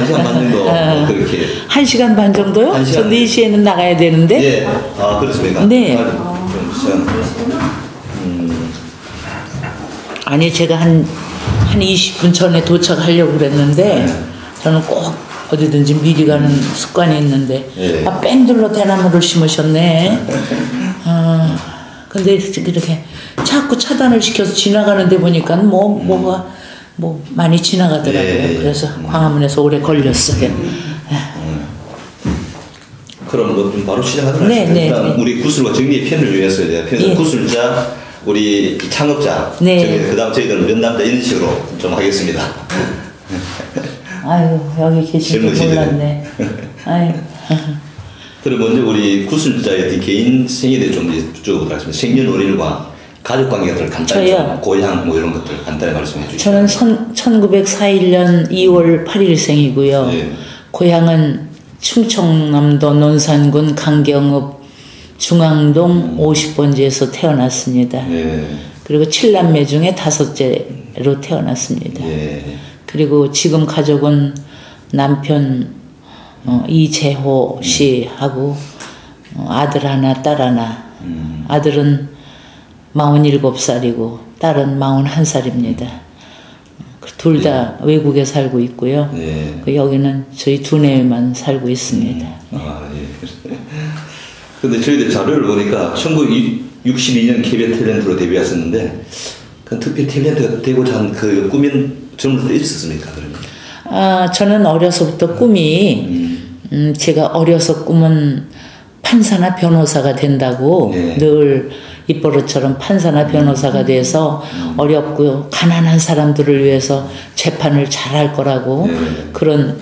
1시간 반 정도 그렇게. 1시간 반 정도요? 1시간. 저 4시에는 나가야 되는데. 예. 아, 그렇습니까? 네. 아니, 제가 한 20분 전에 도착하려고 그랬는데, 저는 꼭 어디든지 미리 가는 습관이 있는데, 예. 아, 뺑들로 대나무를 심으셨네. 근데 이렇게 자꾸 차단을 시켜서 지나가는데 보니까 뭐가 많이 지나가더라고요. 예. 그래서 광화문에서 오래 걸렸어요. 그럼 뭐 좀 바로 시작하도록 네, 하겠습니다. 네, 일단 네. 우리 구슬과 정리의 편을 위해서 이제 예. 구슬자, 우리 창업자, 네. 그다음 저희들은 면담자 이런 식으로 좀 하겠습니다. 아유, 여기 계신 줄 젊으시네. 몰랐네. 아유. 그럼 먼저 우리 구슬자의 개인 생애에 대해 좀 여쭤보도록 하겠습니다. 생년월일과 가족 관계들 간단히 저요? 좀 고향 뭐 이런 것들 간단히 말씀해 주시죠. 저는 1941년 2월 8일생이고요. 예. 고향은 충청남도 논산군 강경읍 중앙동 50번지에서 태어났습니다. 예. 그리고 7남매 중에 5째로 태어났습니다. 예. 그리고 지금 가족은 남편 이재호 씨하고 아들 하나, 딸 하나. 아들은 47살이고 딸은 41살입니다. 둘 다 외국에 살고 있고요. 예. 여기는 저희 두뇌만 살고 있습니다. 아, 예. 근데 저희들 자료를 보니까 1962년 KBS 탤런트로 데뷔하셨는데 그 특별히 탤런트가 되고자 한 그 꿈은 젊을 때 있었습니까? 그러면? 아, 저는 어려서부터 꿈이 제가 어려서 꿈은 판사나 변호사가 된다고 네. 늘 입버릇처럼 판사나 변호사가 돼서 어렵고 가난한 사람들을 위해서 재판을 잘할 거라고 네. 그런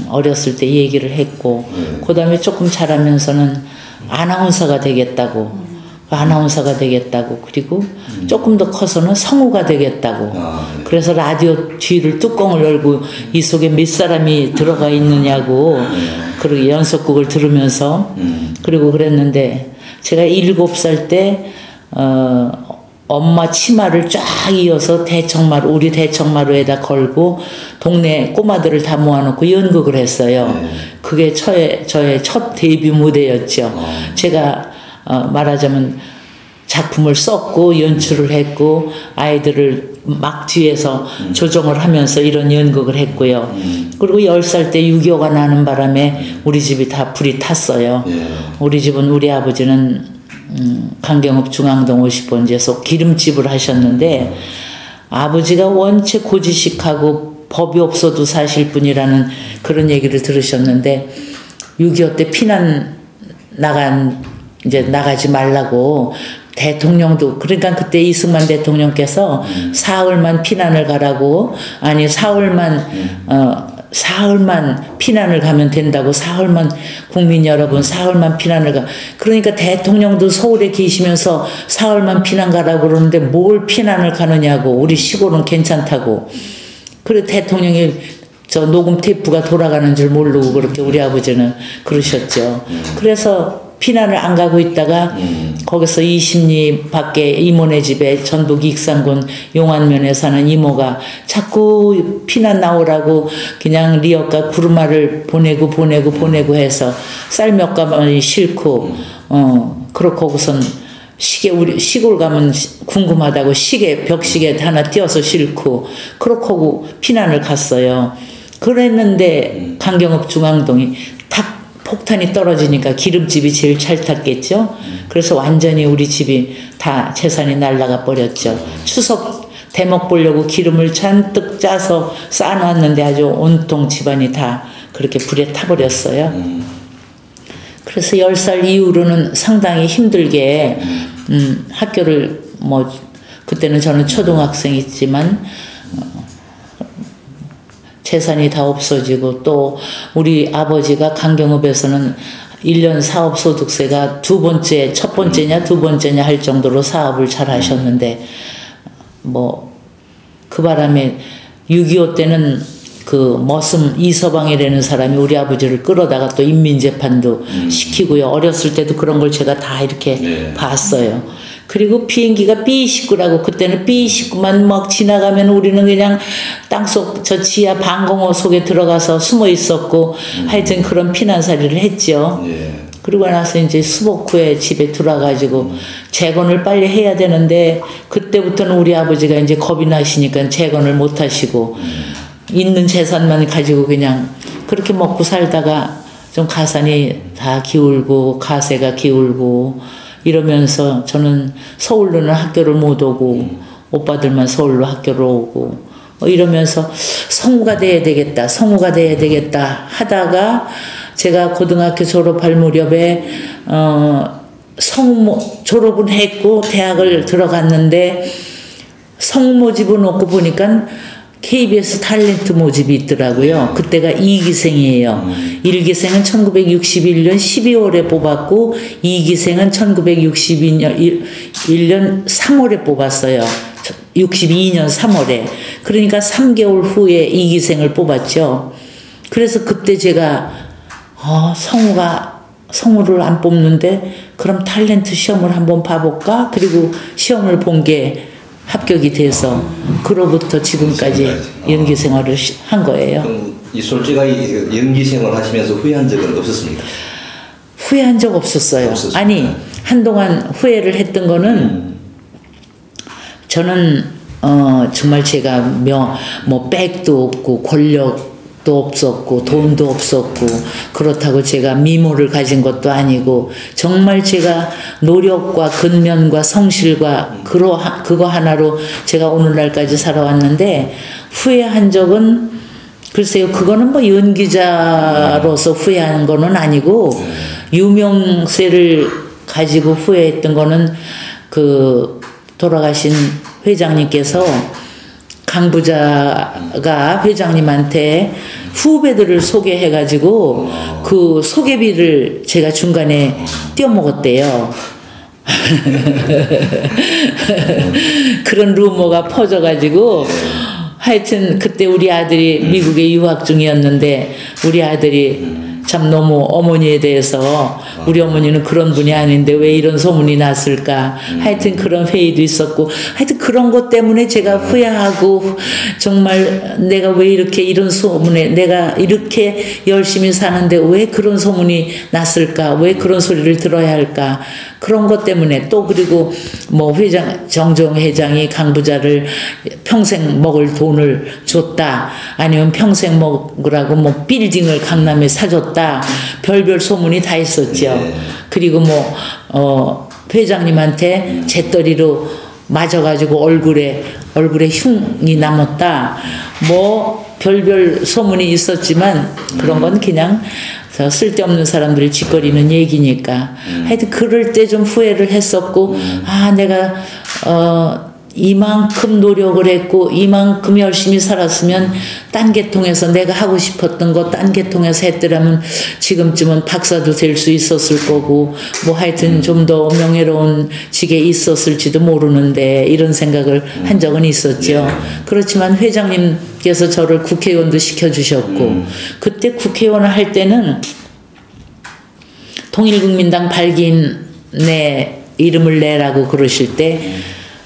어렸을 때 얘기를 했고 그 다음에 조금 자라면서는 아나운서가 되겠다고 그리고 조금 더 커서는 성우가 되겠다고 네. 그래서 라디오 뒤를 뚜껑을 열고 이 속에 몇 사람이 들어가 있느냐고 그리고 연속극을 들으면서 그리고 그랬는데 제가 7살 때 엄마 치마를 쫙 이어서 우리 대청마루에다 걸고 동네 꼬마들을 다 모아놓고 연극을 했어요. 그게 저의 첫 데뷔 무대였죠. 제가 말하자면 작품을 썼고 연출을 했고 아이들을 막 뒤에서 조정을 하면서 이런 연극을 했고요. 그리고 10살 때 6.25가 나는 바람에 우리 집이 다 불이 탔어요. 우리 집은 우리 아버지는 강경읍 중앙동 50번지에서 기름집을 하셨는데 아버지가 원체 고지식하고 법이 없어도 사실 뿐이라는 그런 얘기를 들으셨는데 6.25 때 피난 나가지 말라고 대통령도 그러니까 그때 이승만 대통령께서 사흘만 피난을 가라고 아니 사흘만 피난을 가면 된다고 사흘만 국민 여러분 사흘만 피난을 가 그러니까 대통령도 서울에 계시면서 사흘만 피난 가라고 그러는데 뭘 피난을 가느냐고 우리 시골은 괜찮다고 그래 대통령이 저 녹음 테이프가 돌아가는 줄 모르고 그렇게 우리 아버지는 그러셨죠. 그래서 피난을 안 가고 있다가 거기서 20리 밖에 이모네 집에 전북 익산군 용안면에 사는 이모가 자꾸 피난 나오라고 그냥 리어카 구르마를 보내고 해서 쌀 몇 가마니 싣고 그렇고 거기선 우리 시골 가면 궁금하다고 벽시계 하나 띄어서 싣고 그렇고 피난을 갔어요. 그랬는데 강경읍 중앙동이 탁 폭탄이 떨어지니까 기름집이 제일 잘 탔겠죠. 그래서 완전히 우리 집이 다 재산이 날아가 버렸죠. 추석 대목 보려고 기름을 잔뜩 짜서 쌓아놨는데 아주 온통 집안이 다 그렇게 불에 타버렸어요. 그래서 10살 이후로는 상당히 힘들게 학교를 그때는 저는 초등학생이지만 재산이 다 없어지고 또 우리 아버지가 강경읍에서는 1년 사업소득세가 첫 번째냐 할 정도로 사업을 잘 하셨는데 그 바람에 6.25 때는 그 머슴 이서방이라는 사람이 우리 아버지를 끌어다가 또 인민재판도 시키고요. 어렸을 때도 그런 걸 제가 다 이렇게 봤어요. 그리고 비행기가 B-29라고 그때는 B-29만 막 지나가면 우리는 그냥 땅속 저 지하 방공호 속에 들어가서 숨어 있었고 하여튼 그런 피난살이를 했죠. 예. 그러고 나서 이제 수복 후에 집에 들어와가지고 재건을 빨리 해야 되는데 그때부터는 우리 아버지가 이제 겁이 나시니까 재건을 못 하시고 있는 재산만 가지고 그냥 그렇게 먹고 살다가 좀 가산이 다 기울고 가세가 기울고 이러면서 저는 서울로는 학교를 못 오고 오빠들만 서울로 학교를 오고 이러면서 성우가 돼야 되겠다 성우가 돼야 되겠다 하다가 제가 고등학교 졸업할 무렵에 성우 졸업은 했고 대학을 들어갔는데 성우 모집을 놓고 보니까 KBS 탤런트 모집이 있더라고요. 그때가 2기생이에요. 1기생은 1961년 12월에 뽑았고 2기생은 1962년 1년 3월에 뽑았어요. 62년 3월에. 그러니까 3개월 후에 2기생을 뽑았죠. 그래서 그때 제가 성우를 안 뽑는데 그럼 탤런트 시험을 한번 봐볼까? 그리고 시험을 본 게 합격이 돼서 그로부터 지금까지 연기 생활을 한 거예요. 그럼 이 솔직하게 연기 생활 하시면서 후회한 적은 없었습니까? 후회한 적 없었어요. 아니 한동안 후회를 했던 거는 저는 정말 제가 뭐 백도 없고 권력도 없었고 돈도 없었고 그렇다고 제가 미모를 가진 것도 아니고 정말 제가 노력과 근면과 성실과 그거 하나로 제가 오늘날까지 살아왔는데 후회한 적은 글쎄요 그거는 뭐 연기자로서 후회하는 거는 아니고 유명세를 가지고 후회했던 거는 그 돌아가신 회장님께서 강부자가 회장님한테 후배들을 소개해가지고 그 소개비를 제가 중간에 떼어먹었대요. 그런 루머가 퍼져가지고 하여튼 그때 우리 아들이 미국에 유학 중이었는데 우리 아들이 참 너무 어머니에 대해서 우리 어머니는 그런 분이 아닌데 왜 이런 소문이 났을까 하여튼 그런 회의도 있었고 하여튼 그런 것 때문에 제가 후회하고 정말 내가 왜 이렇게 이런 소문에 내가 이렇게 열심히 사는데 왜 그런 소문이 났을까 왜 그런 소리를 들어야 할까 그런 것 때문에 또 그리고 뭐 정종 회장이 강부자를 평생 먹을 돈을 줬다 아니면 평생 먹으라고 뭐 빌딩을 강남에 사줬다 별별 소문이 다 있었죠. 그리고 뭐 회장님한테 재떨이로 맞아가지고 얼굴에 흉이 남았다 뭐 별별 소문이 있었지만 그런 건 그냥 쓸데없는 사람들이 짓거리는 얘기니까 하여튼 그럴 때 좀 후회를 했었고 내가 이만큼 노력을 했고 이만큼 열심히 살았으면 딴 계통에서 내가 하고 싶었던 거 딴 계통에서 했더라면 지금쯤은 박사도 될 수 있었을 거고 뭐 하여튼 좀 더 명예로운 직에 있었을지도 모르는데 이런 생각을 한 적은 있었죠. 그렇지만 회장님께서 저를 국회의원도 시켜주셨고 그때 국회의원을 할 때는 통일국민당 발기인의 이름을 내라고 그러실 때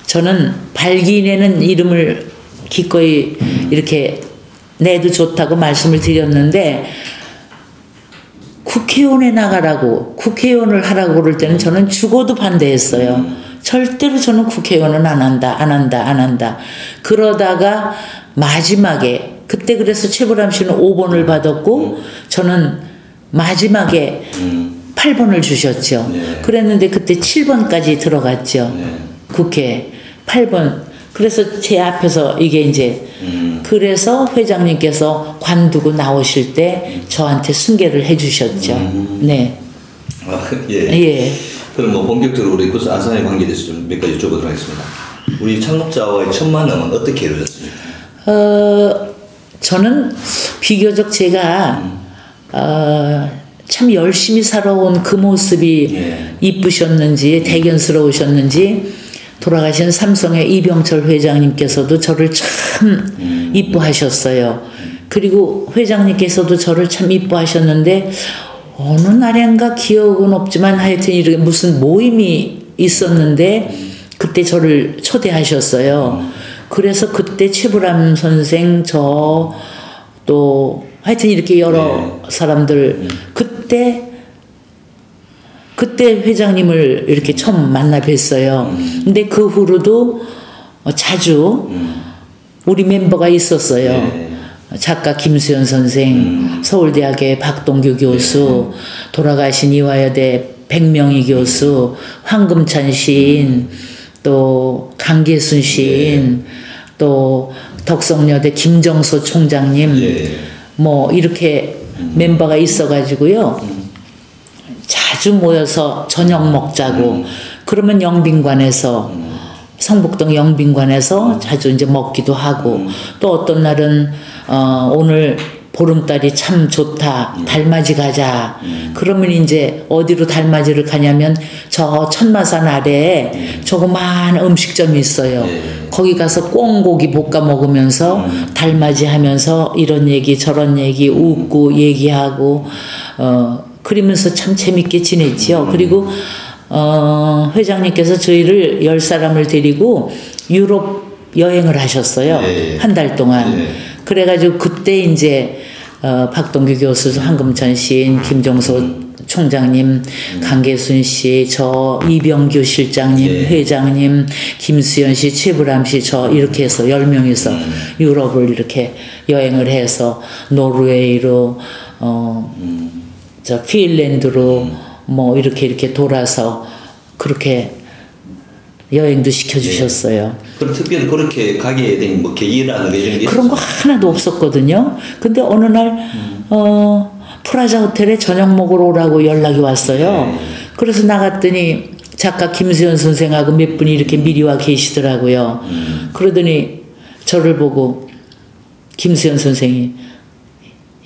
저는 발기인에는 이름을 기꺼이 이렇게 내도 좋다고 말씀을 드렸는데 국회의원에 나가라고 국회의원을 하라고 그럴 때는 저는 죽어도 반대했어요. 절대로 저는 국회의원은 안 한다. 그러다가 마지막에 그때 그래서 최불암 씨는 5번을 받았고 저는 마지막에 8번을 주셨죠. 그랬는데 그때 7번까지 들어갔죠. 국회 8번. 그래서 제 앞에서 이게 이제 그래서 회장님께서 관두고 나오실 때 저한테 승계를 해주셨죠. 네. 예. 그럼 뭐 본격적으로 우리 구스 아산의 관계에 대해서 좀 몇 가지 여쭤보도록 하겠습니다. 우리 창록자와의 첫 만남은 어떻게 이루어졌습니까? 저는 비교적 제가 참 열심히 살아온 그 모습이 이쁘셨는지 대견스러우셨는지 돌아가신 삼성의 이병철 회장님께서도 저를 참 이뻐하셨어요. 그리고 회장님께서도 저를 참 이뻐하셨는데 어느 날인가 기억은 없지만 하여튼 이렇게 무슨 모임이 있었는데 그때 저를 초대하셨어요. 그래서 그때 최불암 선생 저 또 하여튼 이렇게 여러 사람들 그때 회장님을 이렇게 처음 만나 뵀어요. 근데 그 후로도 자주 우리 멤버가 있었어요. 작가 김수현 선생, 서울대학의 박동규 교수, 돌아가신 이화여대 백명희 교수, 황금찬 시인, 또 강계순 시인, 또 덕성여대 김정소 총장님, 뭐 이렇게 멤버가 있어가지고요. 자주 모여서 저녁 먹자고. 그러면 영빈관에서 성북동 영빈관에서 자주 이제 먹기도 하고 또 어떤 날은 오늘 보름달이 참 좋다. 달맞이 가자. 그러면 이제 어디로 달맞이를 가냐면 저 천마산 아래에 조그마한 음식점이 있어요. 거기 가서 꽁고기 볶아 먹으면서 달맞이 하면서 이런 얘기 저런 얘기 웃고 얘기하고 그러면서 참 재밌게 지냈지요. 그리고 회장님께서 저희를 10사람을 데리고 유럽 여행을 하셨어요. 한 달 동안. 그래가지고 그때 이제 박동규 교수, 황금찬 시인, 김정소 총장님, 강계순 씨, 저 이병규 실장님, 회장님, 김수현 씨, 최불암 씨, 저 이렇게 해서 10명이서 유럽을 이렇게 여행을 해서 노르웨이로 저 핀란드로 뭐 이렇게 돌아서 그렇게 여행도 시켜주셨어요. 그럼 특별히 그렇게 가게 된 뭐 계기라는 게 이런 게 그런 거 하나도 없었거든요. 근데 어느 날 프라자 호텔에 저녁 먹으러 오라고 연락이 왔어요. 그래서 나갔더니 작가 김수현 선생하고 몇 분이 이렇게 미리 와 계시더라고요. 그러더니 저를 보고 김수현 선생이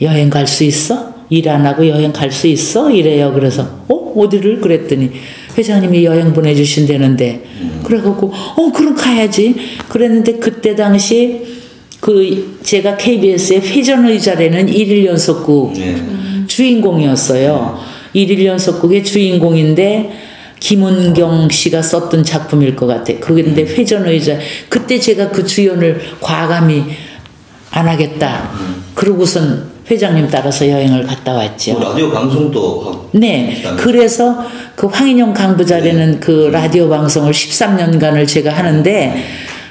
여행 갈 수 있어? 일 안 하고 여행 갈 수 있어? 이래요. 그래서 어디를? 그랬더니 회장님이 여행 보내주신다는데 그래갖고 그럼 가야지 그랬는데 그때 당시 제가 KBS의 회전의자라는 1일 연속극 주인공이었어요. 1일 연속극의 주인공인데 김은경 씨가 썼던 작품일 것 같아. 그런데 회전의자 그때 제가 그 주연을 과감히 안 하겠다. 그러고선 회장님 따라서 여행을 갔다 왔죠. 라디오 방송도 하고. 네. 그래서 그 황인영 강부자라는 그 라디오 방송을 13년간을 제가 하는데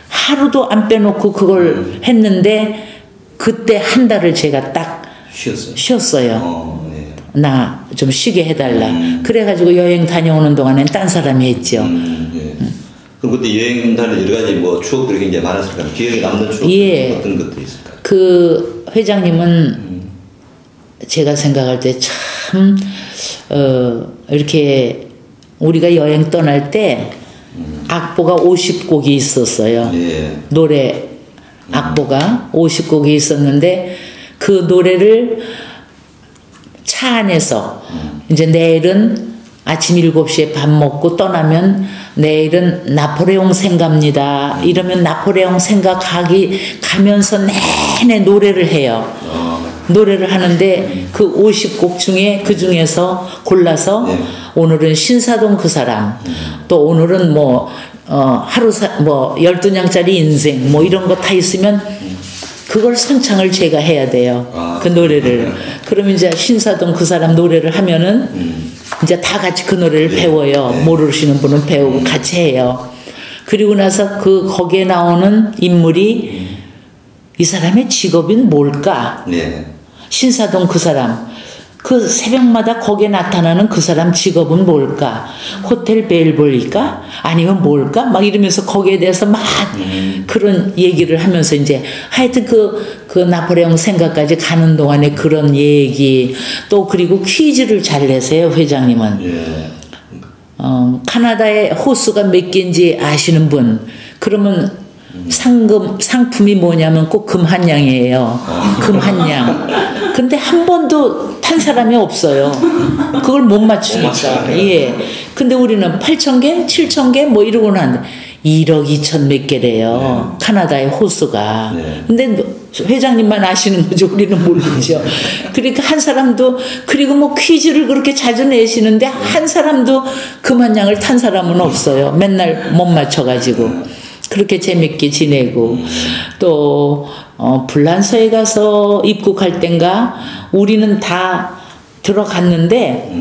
하루도 안 빼놓고 그걸 했는데 그때 한 달을 제가 딱 쉬었어요. 나 좀 쉬게 해달라. 그래가지고 여행 다녀오는 동안엔 딴 사람이 했죠. 그럼 그때 여행 다닐 여러 가지 뭐 추억들이 굉장히 많았을 거예요. 기억에 남는 추억들이 어떤 것들이 있을까요? 그 회장님은 제가 생각할 때 참 이렇게 우리가 여행 떠날 때 악보가 50곡이 있었어요. 노래 악보가 50곡이 있었는데 그 노래를 차 안에서 이제 내일은 아침 7시에 밥 먹고 떠나면 내일은 나폴레옹 생갑니다. 이러면 나폴레옹 가면서 내내 노래를 해요. 노래를 하는데 그 50곡 중에 그 중에서 골라서 오늘은 신사동 그 사람 또 오늘은 뭐 뭐 12냥짜리 인생 뭐 이런 거 다 있으면 그걸 선창을 제가 해야 돼요. 그 노래를. 그러면 이제 신사동 그 사람 노래를 하면은 이제 다 같이 그 노래를 배워요. 모르시는 분은 배우고 같이 해요. 그리고 나서 거기에 나오는 인물이 이 사람의 직업은 뭘까? 신사동 그 사람. 그 새벽마다 거기에 나타나는 그 사람 직업은 뭘까? 호텔 벨볼일까? 아니면 뭘까? 막 이러면서 거기에 대해서 막 그런 얘기를 하면서 이제 하여튼 그 나폴레옹 생각까지 가는 동안에 그런 얘기 또 그리고 퀴즈를 잘 내세요, 회장님은. 카나다의 호수가 몇 개인지 아시는 분? 그러면 상품이 뭐냐면 꼭 금 한 양이에요. 금 한 양. 근데 한 번도 탄 사람이 없어요. 그걸 못 맞추니까. 예. 근데 우리는 8,000개, 7,000개 뭐 이러고는 하는데 1억 2천 몇 개래요. 카나다의 호수가. 근데 회장님만 아시는 거죠. 우리는 모르죠. 그러니까 한 사람도, 그리고 뭐 퀴즈를 그렇게 자주 내시는데 한 사람도 그만 양을 탄 사람은 없어요. 맨날 못 맞춰가지고. 그렇게 재밌게 지내고. 또 불란서에 가서 입국할 땐가 우리는 다 들어갔는데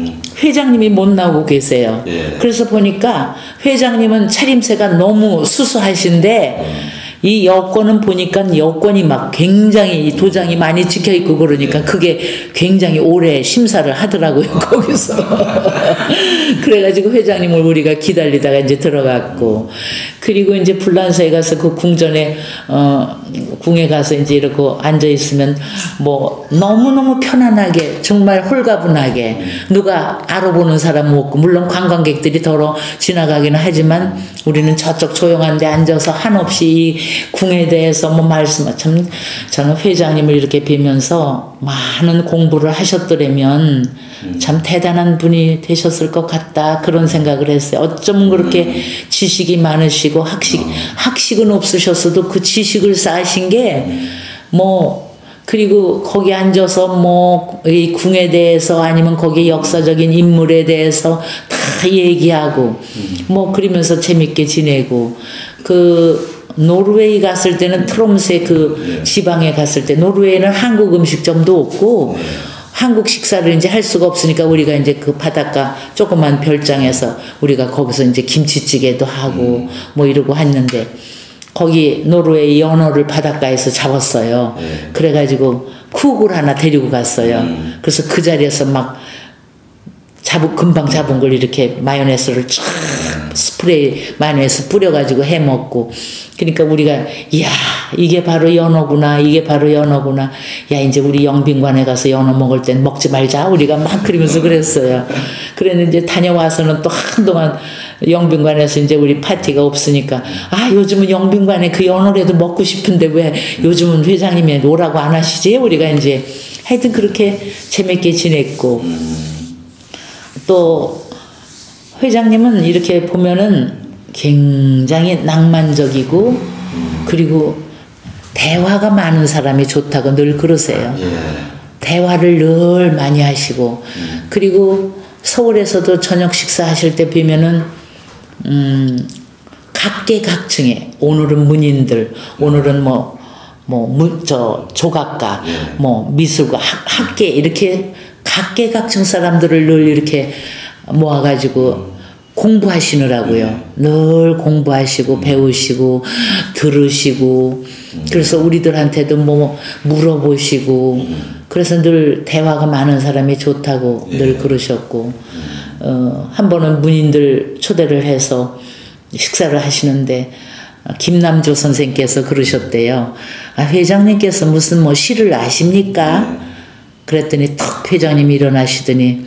회장님이 못 나오고 계세요. 그래서 보니까 회장님은 차림새가 너무 수수하신데 이 여권은 보니까 여권이 막 굉장히 도장이 많이 찍혀 있고 그러니까 그게 굉장히 오래 심사를 하더라고요, 거기서. 그래가지고 회장님을 우리가 기다리다가 이제 들어갔고, 그리고 이제 불란서에 가서 그 궁전에, 궁에 가서 이제 이렇게 앉아 있으면 뭐 너무너무 편안하게, 정말 홀가분하게, 누가 알아보는 사람은 없고, 물론 관광객들이 더러 지나가기는 하지만 우리는 저쪽 조용한 데 앉아서 한없이 이 궁에 대해서 뭐 참 저는 회장님을 이렇게 뵈면서 많은 공부를 하셨더라면 참 대단한 분이 되셨을 것 같다, 그런 생각을 했어요. 어쩌면 그렇게 지식이 많으시고 학식은 없으셨어도 그 지식을 쌓으신 게 뭐, 그리고 거기 앉아서 뭐 이 궁에 대해서 아니면 거기 역사적인 인물에 대해서 다 얘기하고 뭐 그러면서 재밌게 지내고, 그 노르웨이 갔을 때는 트롬스에 그 지방에 갔을 때 노르웨이는 한국 음식점도 없고 한국 식사를 이제 할 수가 없으니까 우리가 이제 그 바닷가 조그만 별장에서 우리가 거기서 이제 김치찌개도 하고 뭐 이러고 했는데, 거기 노르웨이 연어를 바닷가에서 잡았어요. 그래가지고 쿡을 하나 데리고 갔어요. 그래서 그 자리에서 막 금방 잡은 걸 이렇게 마요네즈를 쫙 스프레이 마요네즈 뿌려가지고 해 먹고, 그러니까 우리가 이야 이게 바로 연어구나, 이게 바로 연어구나, 야 이제 우리 영빈관에 가서 연어 먹을 땐 먹지 말자, 우리가 막 그러면서 그랬어요. 그랬는데 이제 다녀와서는 또 한동안 영빈관에서 이제 우리 파티가 없으니까, 아 요즘은 영빈관에 그 연어라도 먹고 싶은데 왜 요즘은 회장님이 오라고 안 하시지? 우리가 이제 하여튼 그렇게 재밌게 지냈고, 또 회장님은 이렇게 보면은 굉장히 낭만적이고 그리고 대화가 많은 사람이 좋다고 늘 그러세요. 대화를 늘 많이 하시고, 그리고 서울에서도 저녁 식사하실 때 뵈면은 각계각층에, 오늘은 문인들, 오늘은 조각가, 미술가, 학계, 이렇게 각계각층 사람들을 늘 이렇게 모아가지고 공부하시느라고요. 늘 공부하시고 배우시고 들으시고, 그래서 우리들한테도 뭐 물어보시고, 그래서 늘 대화가 많은 사람이 좋다고 늘 그러셨고, 한 번은 문인들 초대를 해서 식사를 하시는데 김남조 선생께서 그러셨대요. 아, 회장님께서 무슨 뭐 시를 아십니까? 그랬더니 턱 회장님이 일어나시더니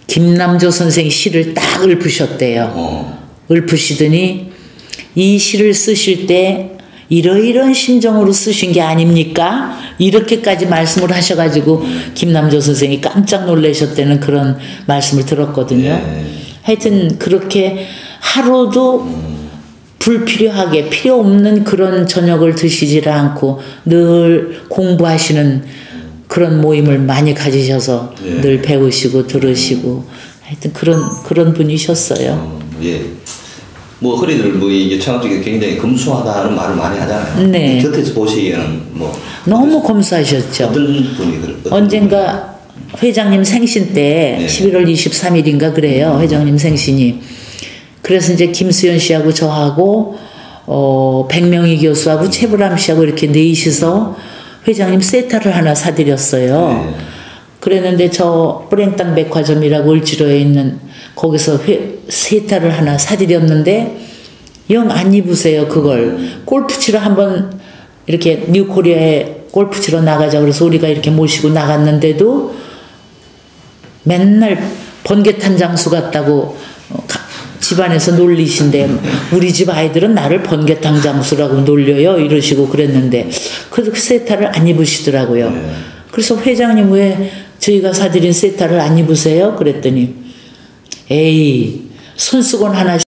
김남조 선생이 시를 딱 읊으셨대요. 읊으시더니 이 시를 쓰실 때 이러이러한 심정으로 쓰신 게 아닙니까? 이렇게까지 말씀을 하셔가지고 김남조 선생이 깜짝 놀라셨다는 그런 말씀을 들었거든요. 하여튼 그렇게 하루도 불필요하게 필요 없는 그런 저녁을 드시질 않고 늘 공부하시는 그런 모임을 많이 가지셔서 늘 배우시고 들으시고 하여튼 그런 분이셨어요. 뭐 허리들 뭐 이게 청학적이 굉장히 검소하다는 말을 많이 하잖아요. 네. 곁에서 보시기에는 뭐 너무 검소하셨죠. 어떤 분이 언젠가 회장님 생신 때 11월 23일인가 그래요. 회장님 생신이. 그래서 이제 김수현 씨하고 저하고 백명희 교수하고 최불암 씨하고 이렇게 넷이서 회장님 세타를 하나 사드렸어요. 그랬는데 저 뿌랭땅 백화점이라고 을지로에 있는 거기서 세타를 하나 사드렸는데 영 안 입으세요 그걸. 골프 치러 한번 이렇게 뉴코리아에 골프 치러 나가자 그래서 우리가 이렇게 모시고 나갔는데도 맨날 번개탄 장수 같다고 집안에서 놀리신데 우리 집 아이들은 나를 번개탄 장수라고 놀려요 이러시고 그랬는데 그래도 그 세타를 안 입으시더라고요. 그래서 회장님 왜 저희가 사드린 세타를 안 입으세요? 그랬더니 에이 손수건 하나